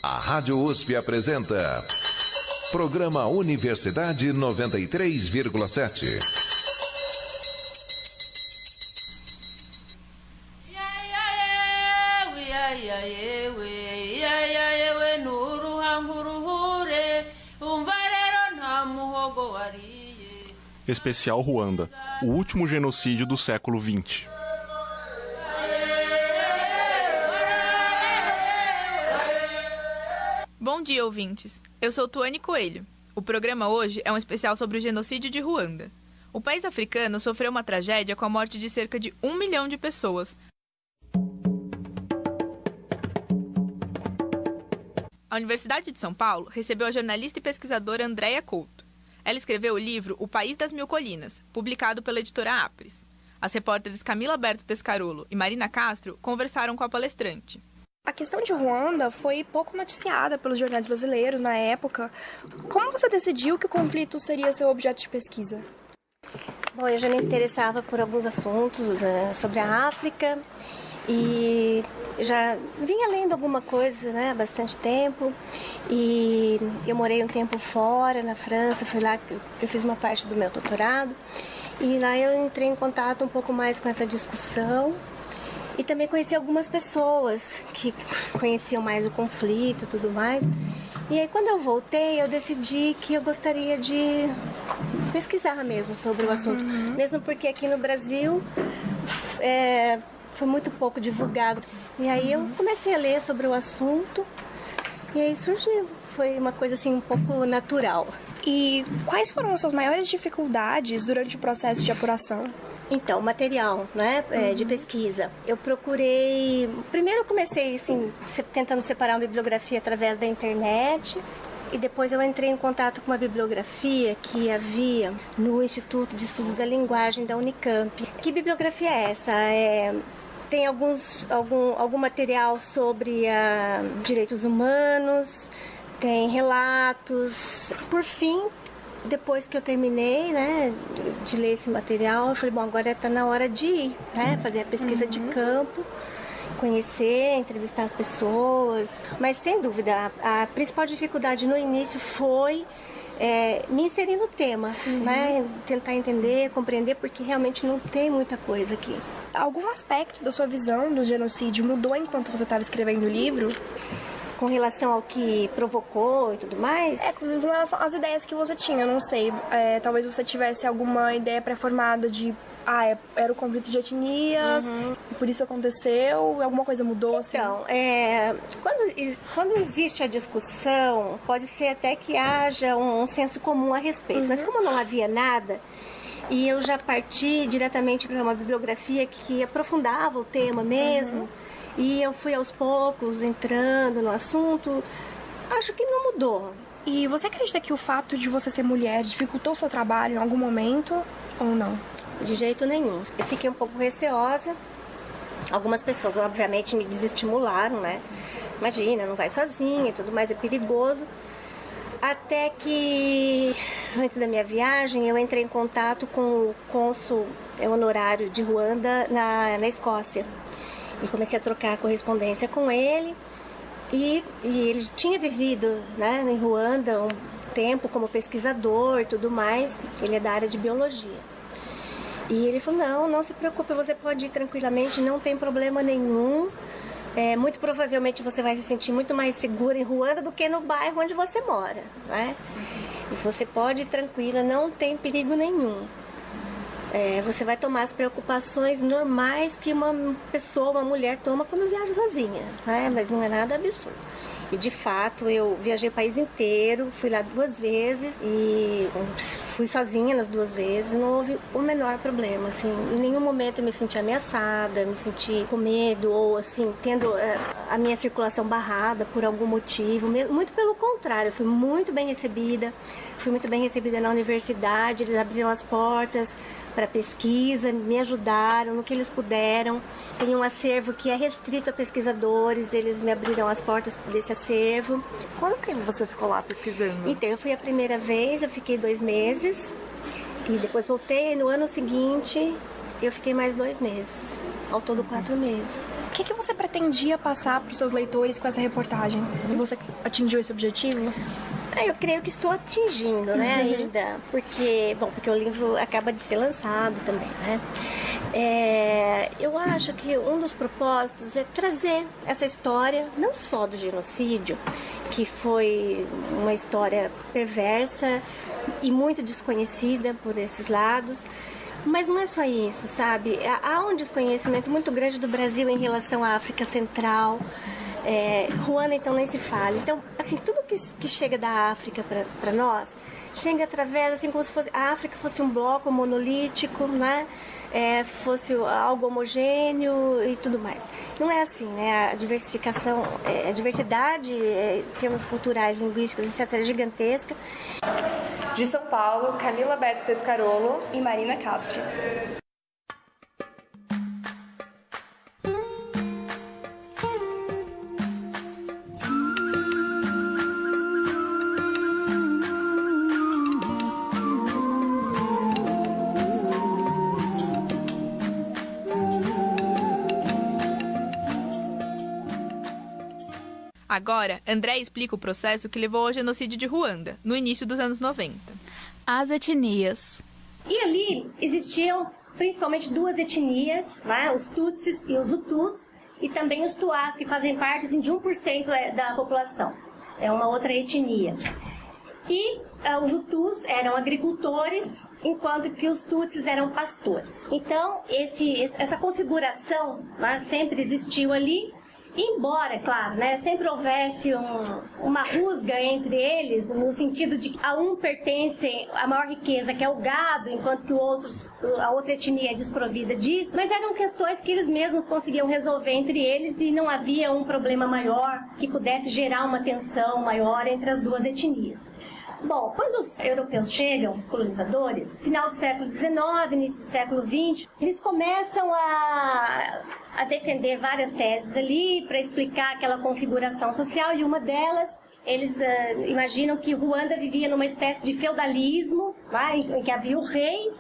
A Rádio USP apresenta Programa Universidade 93,7. Especial Ruanda, o último genocídio do século XX. Bom dia, ouvintes. Eu sou Tuane Coelho. O programa hoje é um especial sobre o genocídio de Ruanda. O país africano sofreu uma tragédia com a morte de cerca de 1 milhão de pessoas. A Universidade de São Paulo recebeu a jornalista e pesquisadora Andréia Couto. Ela escreveu o livro O País das Mil Colinas, publicado pela editora Apres. As repórteres Camila Berto Tescarolo e Marina Castro conversaram com a palestrante. A questão de Ruanda foi pouco noticiada pelos jornais brasileiros na época. Como você decidiu que o conflito seria seu objeto de pesquisa? Bom, eu já me interessava por alguns assuntos sobre a África e já vinha lendo alguma coisa, há bastante tempo. E eu morei um tempo fora, na França, foi lá que eu fiz uma parte do meu doutorado. E lá eu entrei em contato um pouco mais com essa discussão. E também conheci algumas pessoas que conheciam mais o conflito e tudo mais. E aí, quando eu voltei, eu decidi que eu gostaria de pesquisar mesmo sobre o assunto. Mesmo porque aqui no Brasil foi muito pouco divulgado. E aí eu comecei a ler sobre o assunto e aí surgiu. Foi uma coisa assim um pouco natural. E quais foram as suas maiores dificuldades durante o processo de apuração? Então, material, de pesquisa. Eu procurei... Primeiro eu comecei, assim, tentando separar uma bibliografia através da internet. E depois eu entrei em contato com uma bibliografia que havia no Instituto de Estudos da Linguagem da Unicamp. Que bibliografia é essa? Tem algum material sobre direitos humanos, tem relatos. Por fim, depois que eu terminei de ler esse material, eu falei, bom, agora está na hora de ir, fazer a pesquisa de campo, conhecer, entrevistar as pessoas. Mas, sem dúvida, a principal dificuldade no início foi me inserir no tema, tentar entender, compreender, porque realmente não tem muita coisa aqui. Algum aspecto da sua visão do genocídio mudou enquanto você estava escrevendo o livro? Com relação ao que provocou e tudo mais? Com relação às ideias que você tinha, não sei. Talvez você tivesse alguma ideia pré-formada de... era o conflito de etnias, e por isso aconteceu, alguma coisa mudou? Então, quando existe a discussão, pode ser até que haja um senso comum a respeito. Mas como não havia nada... E eu já parti diretamente para uma bibliografia que aprofundava o tema mesmo. E eu fui aos poucos entrando no assunto. Acho que não mudou. E você acredita que o fato de você ser mulher dificultou o seu trabalho em algum momento ou não? De jeito nenhum. Eu fiquei um pouco receosa. Algumas pessoas, obviamente, me desestimularam, Imagina, não vai sozinha e tudo mais, é perigoso. Até que, antes da minha viagem, eu entrei em contato com o cônsul honorário de Ruanda na Escócia. E comecei a trocar correspondência com ele. E ele tinha vivido em Ruanda um tempo como pesquisador e tudo mais. Ele é da área de biologia. E ele falou, não se preocupe, você pode ir tranquilamente, não tem problema nenhum. Muito provavelmente você vai se sentir muito mais segura em Ruanda do que no bairro onde você mora, E você pode ir tranquila, não tem perigo nenhum. Você vai tomar as preocupações normais que uma pessoa, uma mulher toma quando viaja sozinha, Mas não é nada absurdo. E de fato eu viajei o país inteiro, fui lá 2 vezes e fui sozinha nas 2 vezes, não houve o menor problema, assim, em nenhum momento eu me senti ameaçada, me senti com medo ou assim, tendo a minha circulação barrada por algum motivo, muito pelo contrário, eu fui muito bem recebida na universidade, eles abriram as portas para pesquisa, me ajudaram no que eles puderam. Tem um acervo que é restrito a pesquisadores, eles me abriram as portas desse acervo. Quanto tempo você ficou lá pesquisando? Então, eu fui a primeira vez, eu fiquei 2 meses, e depois voltei. No ano seguinte, eu fiquei mais 2 meses, ao todo 4 meses. que você pretendia passar para os seus leitores com essa reportagem? E você atingiu esse objetivo? Eu creio que estou atingindo, né, ainda, porque o livro acaba de ser lançado também, né? Eu acho que um dos propósitos é trazer essa história, não só do genocídio, que foi uma história perversa e muito desconhecida por esses lados, mas não é só isso, sabe? Há um desconhecimento muito grande do Brasil em relação à África Central. Ruanda, então, nem se fala. Então, assim, tudo que chega da África para nós, chega através, assim, como se fosse, a África fosse um bloco monolítico, né? Fosse algo homogêneo e tudo mais. Não é assim, né? A diversificação, a diversidade em termos culturais, linguísticos, etc., é gigantesca. De São Paulo, Camila Berto Tescarolo e Marina Castro. Agora, André explica o processo que levou ao genocídio de Ruanda, no início dos anos 90. As etnias. E ali existiam principalmente duas etnias, né? Os Tutsis e os Hutus, e também os Tuás, que fazem parte assim, de 1% da população. É uma outra etnia. E os Hutus eram agricultores, enquanto que os Tutsis eram pastores. Então, essa configuração, né, sempre existiu ali. Embora, claro, né, sempre houvesse uma rusga entre eles, no sentido de que a um pertence a maior riqueza, que é o gado, enquanto que a outra etnia é desprovida disso, mas eram questões que eles mesmos conseguiam resolver entre eles e não havia um problema maior que pudesse gerar uma tensão maior entre as duas etnias. Bom, quando os europeus chegam, os colonizadores, final do século XIX, início do século XX, eles começam a defender várias teses ali para explicar aquela configuração social, e uma delas, eles imaginam que Ruanda vivia numa espécie de feudalismo, em que havia o rei,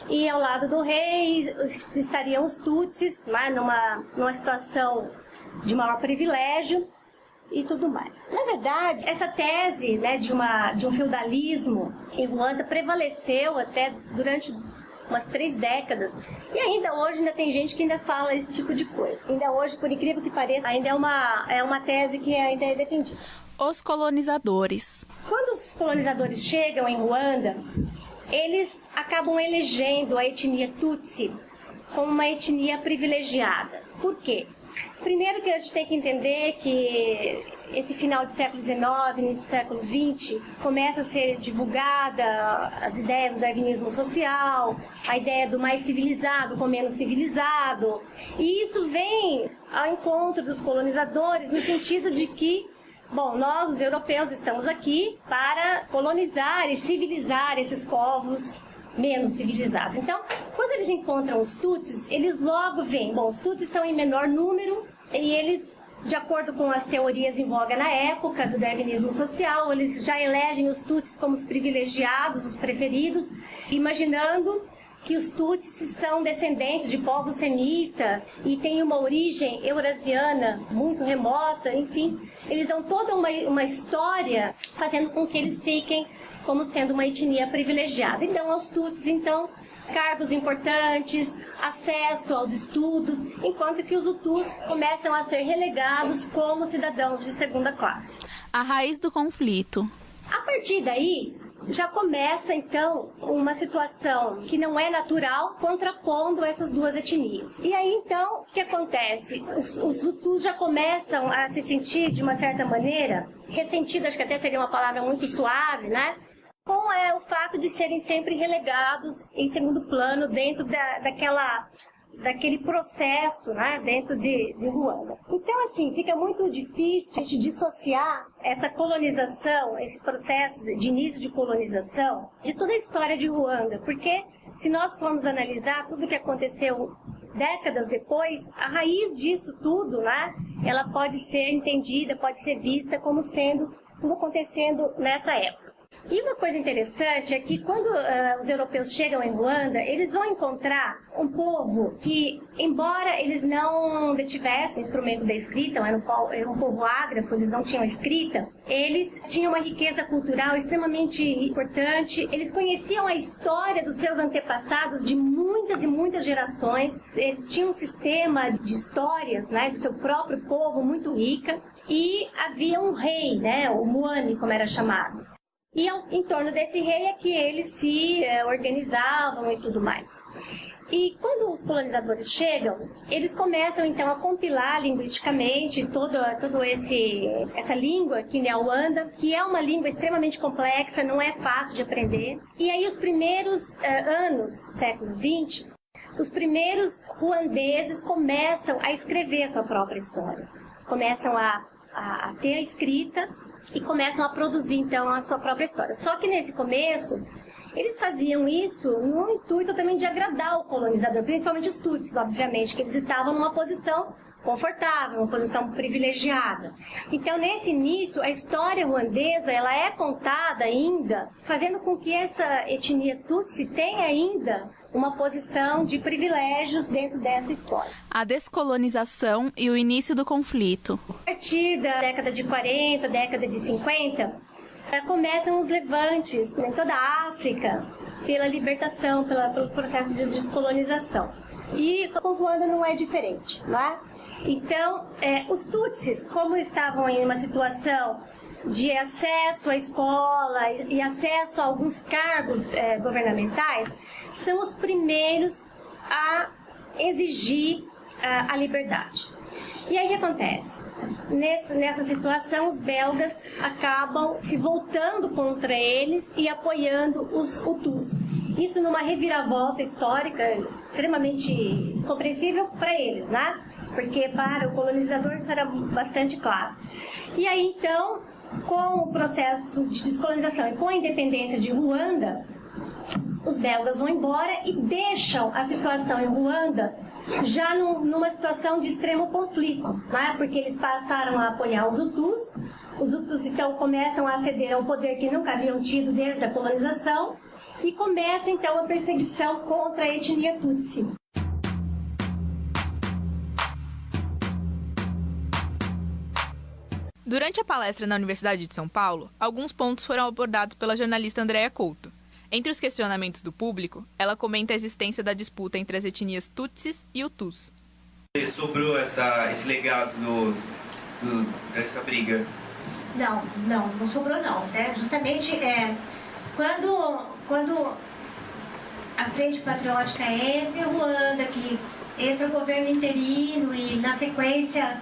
e ao lado do rei estariam os Tutsis, numa situação de maior privilégio, e tudo mais. Na verdade, essa tese, né, de um feudalismo em Ruanda prevaleceu até durante umas 3 décadas. E ainda hoje tem gente que ainda fala esse tipo de coisa. Ainda hoje, por incrível que pareça, ainda é uma tese que ainda é defendida. Os colonizadores. Quando os colonizadores chegam em Ruanda, eles acabam elegendo a etnia Tutsi como uma etnia privilegiada. Por quê? Primeiro que a gente tem que entender que esse final do século XIX, início do século XX, começa a ser divulgada as ideias do darwinismo social, a ideia do mais civilizado com menos civilizado, e isso vem ao encontro dos colonizadores no sentido de que, bom, nós, os europeus, estamos aqui para colonizar e civilizar esses povos menos civilizados. Então, quando eles encontram os Tutsis, eles logo veem, bom, os Tutsis são em menor número e eles, de acordo com as teorias em voga na época do darwinismo social, eles já elegem os Tutsis como os privilegiados, os preferidos, imaginando que os Tutsis são descendentes de povos semitas e têm uma origem eurasiana muito remota, enfim, eles dão toda uma história fazendo com que eles fiquem como sendo uma etnia privilegiada. Então, aos Tutsis, cargos importantes, acesso aos estudos, enquanto que os Hutus começam a ser relegados como cidadãos de segunda classe. A raiz do conflito. A partir daí, já começa, então, uma situação que não é natural, contrapondo essas duas etnias. E aí, então, o que acontece? Os Hutus já começam a se sentir, de uma certa maneira, ressentidos, acho que até seria uma palavra muito suave, né? Com o fato de serem sempre relegados em segundo plano dentro daquele processo, né, dentro de Ruanda. Então, assim, fica muito difícil a gente dissociar essa colonização, esse processo de início de colonização, de toda a história de Ruanda, porque se nós formos analisar tudo o que aconteceu décadas depois, a raiz disso tudo, né, ela pode ser entendida, pode ser vista como sendo tudo acontecendo nessa época. E uma coisa interessante é que quando os europeus chegam em Ruanda, eles vão encontrar um povo que, embora eles não detivessem instrumento da escrita, era um povo ágrafo, eles não tinham escrita, eles tinham uma riqueza cultural extremamente importante, eles conheciam a história dos seus antepassados de muitas e muitas gerações, eles tinham um sistema de histórias, né, do seu próprio povo muito rica, e havia um rei, né, o Muani, como era chamado. E em torno desse rei é que eles se organizavam e tudo mais. E quando os colonizadores chegam, eles começam então a compilar linguisticamente toda essa língua Kinyarwanda, que é uma língua extremamente complexa, não é fácil de aprender. E aí os primeiros anos, século XX, os primeiros ruandeses começam a escrever a sua própria história. Começam a ter a escrita e começam a produzir, então, a sua própria história. Só que nesse começo, eles faziam isso no intuito também de agradar o colonizador, principalmente os Tutsis, obviamente, que eles estavam numa posição confortável, uma posição privilegiada. Então, nesse início, a história ruandesa, ela é contada ainda, fazendo com que essa etnia Tutsi tenha ainda uma posição de privilégios dentro dessa história. A descolonização e o início do conflito. A partir da década de 40, década de 50, começam os levantes em toda a África pela libertação, pelo processo de descolonização. E com Ruanda não é diferente, não é? Então, os Tutsis, como estavam em uma situação de acesso à escola e acesso a alguns cargos governamentais, são os primeiros a exigir a liberdade. E aí o que acontece? Nessa situação, os belgas acabam se voltando contra eles e apoiando os Hutus. Isso numa reviravolta histórica extremamente compreensível para eles, né? Porque para o colonizador isso era bastante claro. E aí então, com o processo de descolonização e com a independência de Ruanda, os belgas vão embora e deixam a situação em Ruanda já numa situação de extremo conflito, né? Porque eles passaram a apoiar os Hutus então começam a ceder ao poder que nunca haviam tido desde a colonização e começa então a perseguição contra a etnia Tutsi. Durante a palestra na Universidade de São Paulo, alguns pontos foram abordados pela jornalista Andréa Couto. Entre os questionamentos do público, ela comenta a existência da disputa entre as etnias Tutsis e Hutus. Sobrou esse legado dessa briga? Não sobrou não. Né? Justamente quando a Frente Patriótica entra em Ruanda, que entra o governo interino e na sequência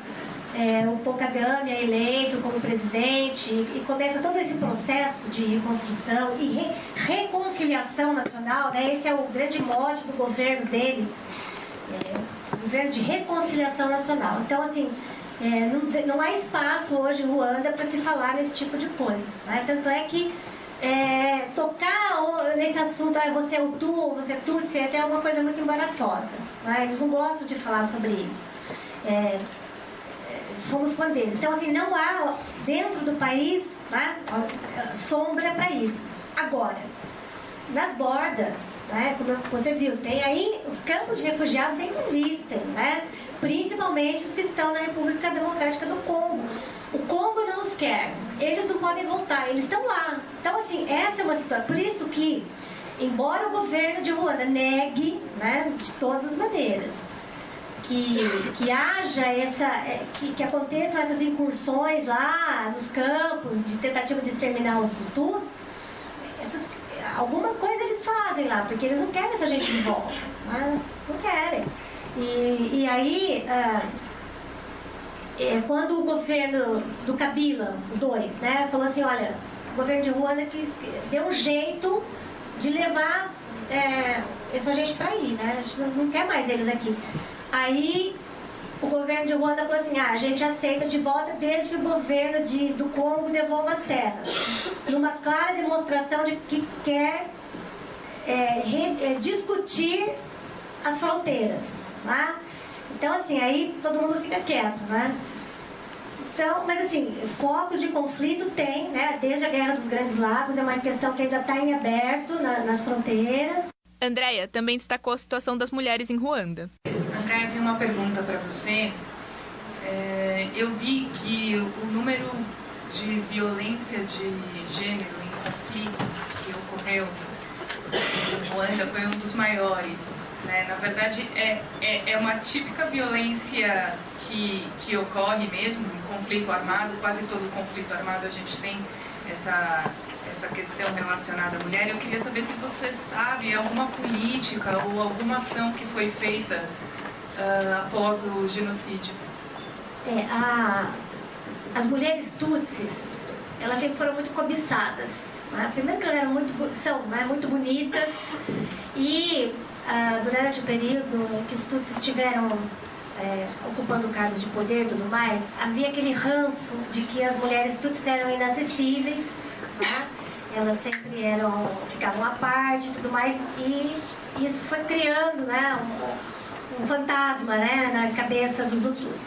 o Paul Kagame é eleito como presidente e começa todo esse processo de reconstrução e reconciliação nacional, né? Esse é o grande mote do governo dele, o governo de reconciliação nacional. Então, assim, não há espaço hoje em Ruanda para se falar nesse tipo de coisa, né? Tanto é que tocar nesse assunto, você é Hutu, você é Tutsi, é até uma coisa muito embaraçosa, né? Eles não gostam de falar sobre isso. Somos ruandeses. Então, assim, não há dentro do país, né, sombra para isso. Agora, nas bordas, né, como você viu, tem aí os campos de refugiados ainda existem, né, principalmente os que estão na República Democrática do Congo. O Congo não os quer, eles não podem voltar, eles estão lá. Então, assim, essa é uma situação. Por isso que, embora o governo de Ruanda negue, né, de todas as maneiras, que haja que aconteçam essas incursões lá nos campos de tentativa de exterminar os Hutus, alguma coisa eles fazem lá, porque eles não querem essa gente de volta, né? Não querem. E aí, quando o governo do Kabila, o 2, né, falou assim, olha, o governo de Ruanda que deu um jeito de levar essa gente para aí, né? A gente não quer mais eles aqui. Aí o governo de Ruanda falou assim, a gente aceita de volta desde que o governo do Congo devolva as terras. Numa clara demonstração de que quer discutir as fronteiras. Né? Então, assim, aí todo mundo fica quieto, né? Então, mas assim, focos de conflito tem, né? Desde a Guerra dos Grandes Lagos, é uma questão que ainda está em aberto nas fronteiras. Andréia também destacou a situação das mulheres em Ruanda. Andréia, eu tenho uma pergunta para você. Eu vi que o número de violência de gênero em conflito que ocorreu em Ruanda foi um dos maiores, né? Na verdade, é uma típica violência que ocorre mesmo em conflito armado. Quase todo conflito armado a gente tem essa questão relacionada à mulher. Eu queria saber se você sabe alguma política ou alguma ação que foi feita após o genocídio. As mulheres tutsis, elas sempre foram muito cobiçadas. Né? Primeiro que elas são muito bonitas e durante o período em que os tutsis estiveram ocupando cargos de poder e tudo mais, havia aquele ranço de que as mulheres tutsis eram inacessíveis, né? Elas sempre ficavam à parte e tudo mais, e isso foi criando, né, um fantasma, né, na cabeça dos Hutus.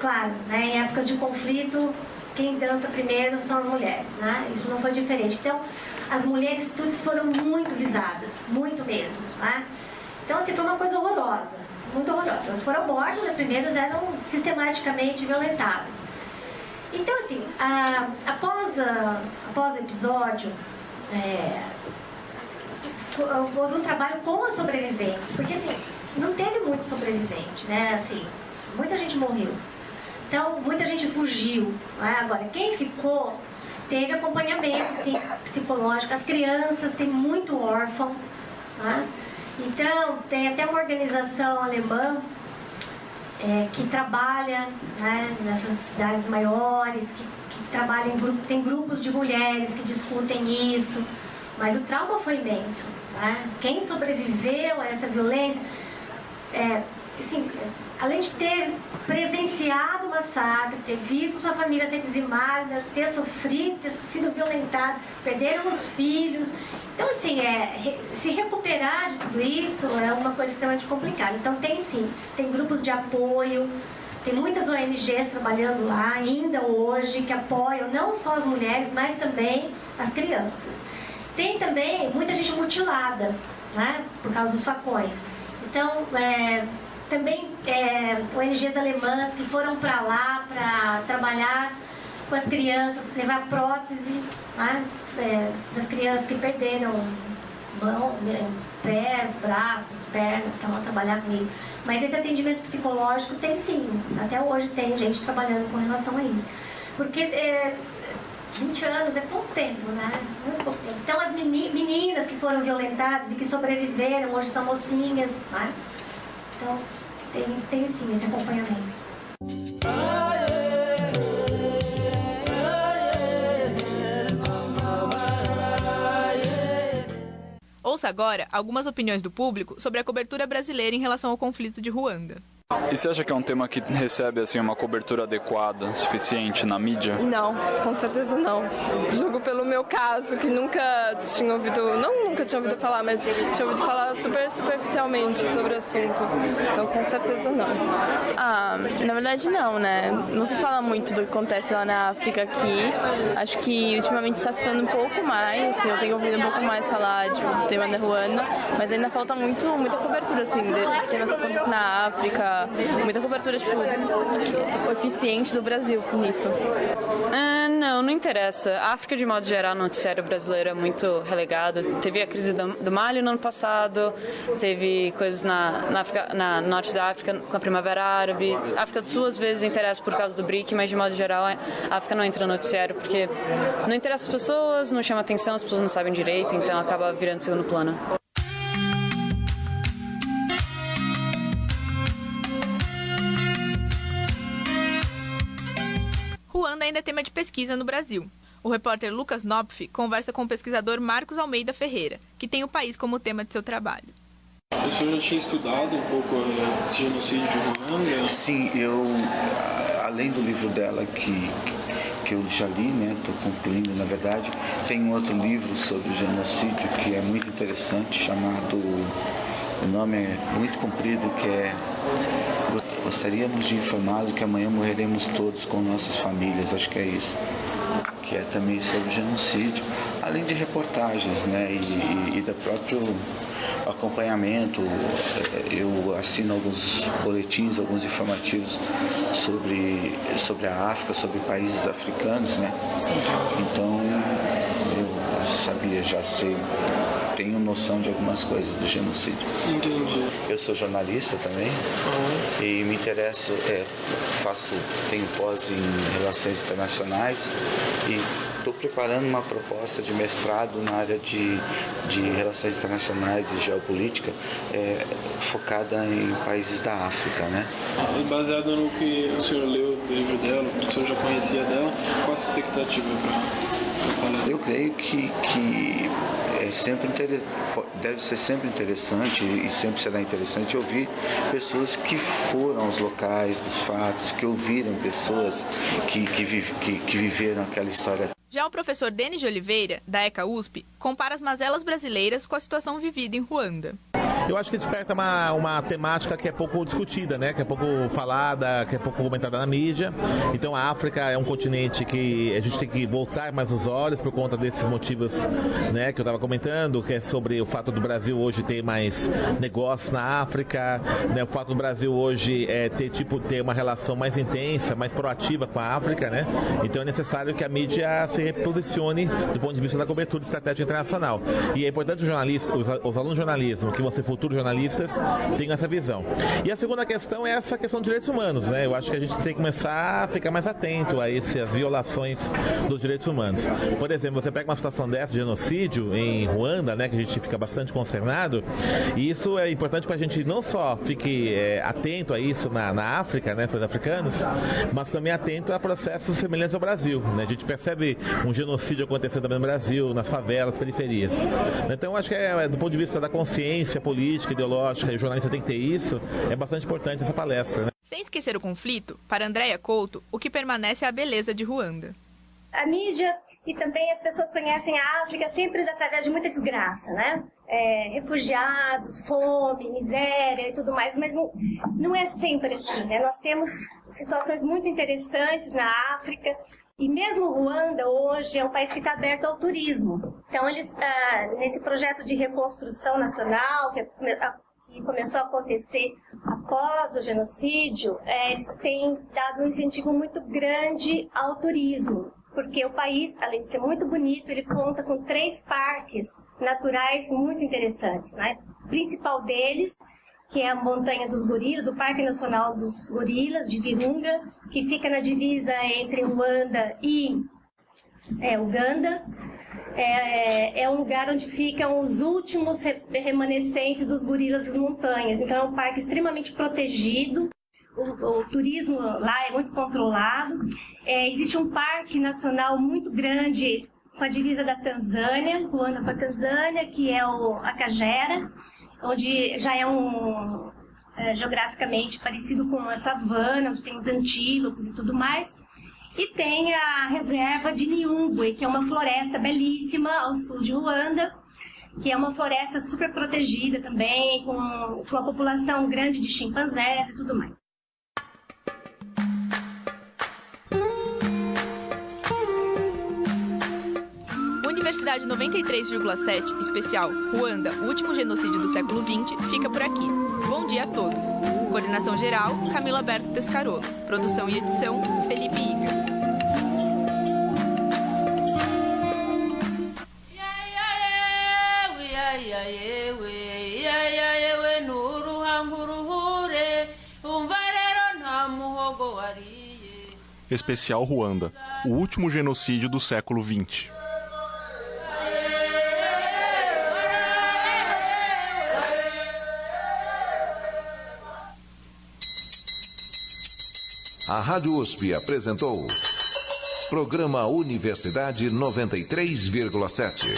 Claro, né, em épocas de conflito, quem dança primeiro são as mulheres, né? Isso não foi diferente. Então, as mulheres tutsis foram muito visadas, muito mesmo, né? Então, assim, foi uma coisa horrorosa, muito horrorosa. Elas foram mortas, as primeiras eram sistematicamente violentadas. Então, assim, após o episódio, houve um trabalho com as sobreviventes, porque, assim, não teve muito sobrevivente, né? Assim, muita gente morreu. Então, muita gente fugiu. Né? Agora, quem ficou teve acompanhamento, sim, psicológico. As crianças têm muito órfão. Né? Então, tem até uma organização alemã que trabalha, né, nessas cidades maiores, que trabalha tem grupos de mulheres que discutem isso. Mas o trauma foi imenso. Né? Quem sobreviveu a essa violência, assim, além de ter presenciado o massacre, ter visto sua família ser dizimada, ter sofrido, ter sido violentado, perderam os filhos. Então, assim, se recuperar de tudo isso é uma coisa extremamente complicada. Então, tem grupos de apoio, tem muitas ONGs trabalhando lá ainda hoje, que apoiam não só as mulheres, mas também as crianças. Tem também muita gente mutilada, né, por causa dos facões. Então, também ONGs alemãs que foram para lá para trabalhar com as crianças, levar prótese, né, das crianças que perderam pés, braços, pernas, que vão trabalhar com isso. Mas esse atendimento psicológico tem sim, até hoje tem gente trabalhando com relação a isso. Porque 20 anos é pouco tempo, né? Muito pouco tempo. Então as meninas que foram violentadas e que sobreviveram, hoje são mocinhas, né? Então tem sim esse acompanhamento. Ouça agora algumas opiniões do público sobre a cobertura brasileira em relação ao conflito de Ruanda. E você acha que é um tema que recebe assim, uma cobertura adequada, suficiente na mídia? Não, com certeza não. Julgo pelo meu caso, que nunca tinha ouvido, não nunca tinha ouvido falar, mas tinha ouvido falar super superficialmente sobre o assunto. Então, com certeza não. Na verdade não, né? Não se fala muito do que acontece lá na África aqui. Acho que ultimamente está se falando um pouco mais, assim, eu tenho ouvido um pouco mais falar do tema da Ruanda, mas ainda falta muita cobertura, assim, de temas que acontecem na África, muita cobertura, eficiente do Brasil com isso. Não interessa. A África, de modo geral, no noticiário brasileiro é muito relegado. Teve a crise do Mali no ano passado, teve coisas na norte da África com a Primavera Árabe. A África do Sul, às vezes, interessa por causa do BRIC, mas, de modo geral, a África não entra no noticiário porque não interessa as pessoas, não chama atenção, as pessoas não sabem direito, então acaba virando segundo plano. Ruanda ainda é tema de pesquisa no Brasil. O repórter Lucas Knopf conversa com o pesquisador Marcos Almeida Ferreira, que tem o país como tema de seu trabalho. O senhor já tinha estudado um pouco esse genocídio de Ruanda? Sim, eu, além do livro dela que eu já li, né, estou concluindo na verdade, tem um outro livro sobre o genocídio que é muito interessante, chamado, o nome é muito comprido, que é Gostaríamos de informá-lo que amanhã morreremos todos com nossas famílias, acho que é isso. Que é também sobre o genocídio, além de reportagens, né, e do próprio acompanhamento. Eu assino alguns boletins, alguns informativos sobre a África, sobre países africanos, né? Então eu sabia, já sei, tenho noção de algumas coisas do genocídio. Entendi. Eu sou jornalista também e me interesso, tenho pós em relações internacionais e estou preparando uma proposta de mestrado na área de relações internacionais e geopolítica, focada em países da África, né? E baseado no que o senhor leu do livro dela, o que o senhor já conhecia dela, qual a sua expectativa para palestra? Eu creio que deve ser sempre interessante e sempre será interessante ouvir pessoas que foram aos locais dos fatos, que ouviram pessoas que viveram aquela história. Já o professor Denis de Oliveira, da ECA USP, compara as mazelas brasileiras com a situação vivida em Ruanda. Eu acho que desperta uma temática que é pouco discutida, né? Que é pouco falada, que é pouco comentada na mídia. Então a África é um continente que a gente tem que voltar mais os olhos por conta desses motivos, né, que eu estava comentando, que é sobre o fato do Brasil hoje ter mais negócios na África, né? O fato do Brasil hoje ter uma relação mais intensa, mais proativa com a África, né? Então é necessário que a mídia se reposicione do ponto de vista da cobertura de estratégia internacional. E é importante os alunos de jornalismo, que vão ser futuros jornalistas, tenham essa visão. E a segunda questão é essa questão dos direitos humanos, né? Eu acho que a gente tem que começar a ficar mais atento a essas violações dos direitos humanos. Por exemplo, você pega uma situação dessa de genocídio em Ruanda, né, que a gente fica bastante concernado, e isso é importante para a gente não só fique atento a isso na África, né, para os africanos, mas também atento a processos semelhantes ao Brasil, né? A gente percebe um genocídio acontecendo também no Brasil, nas favelas, periferias. Então, acho que do ponto de vista da consciência política, ideológica, e o jornalista tem que ter isso, é bastante importante essa palestra, né? Sem esquecer o conflito, para Andréia Couto, o que permanece é a beleza de Ruanda. A mídia e também as pessoas conhecem a África sempre através de muita desgraça, né? Refugiados, fome, miséria e tudo mais, mas não é sempre assim, né? Nós temos situações muito interessantes na África. E mesmo Ruanda hoje é um país que está aberto ao turismo. Então eles, nesse projeto de reconstrução nacional, que começou a acontecer após o genocídio, eles têm dado um incentivo muito grande ao turismo. Porque o país, além de ser muito bonito, ele conta com 3 parques naturais muito interessantes, né? O principal deles, que é a Montanha dos Gorilas, o Parque Nacional dos Gorilas, de Virunga, que fica na divisa entre Ruanda e Uganda. É um lugar onde ficam os últimos remanescentes dos gorilas das montanhas. Então é um parque extremamente protegido. O turismo lá é muito controlado. Existe um parque nacional muito grande com a divisa da Tanzânia, Ruanda com a Tanzânia, que é a Kagera, onde já é geograficamente parecido com a savana, onde tem os antílopes e tudo mais. E tem a reserva de Nyungwe, que é uma floresta belíssima ao sul de Ruanda, que é uma floresta super protegida também, com uma população grande de chimpanzés e tudo mais. Universidade 93,7, especial Ruanda, o último genocídio do século XX, fica por aqui. Bom dia a todos. Coordenação geral, Camila Berto Tescarolo. Produção e edição, Felipe Iga. Especial Ruanda, o último genocídio do século XX. A Rádio USP apresentou Programa Universidade 93,7.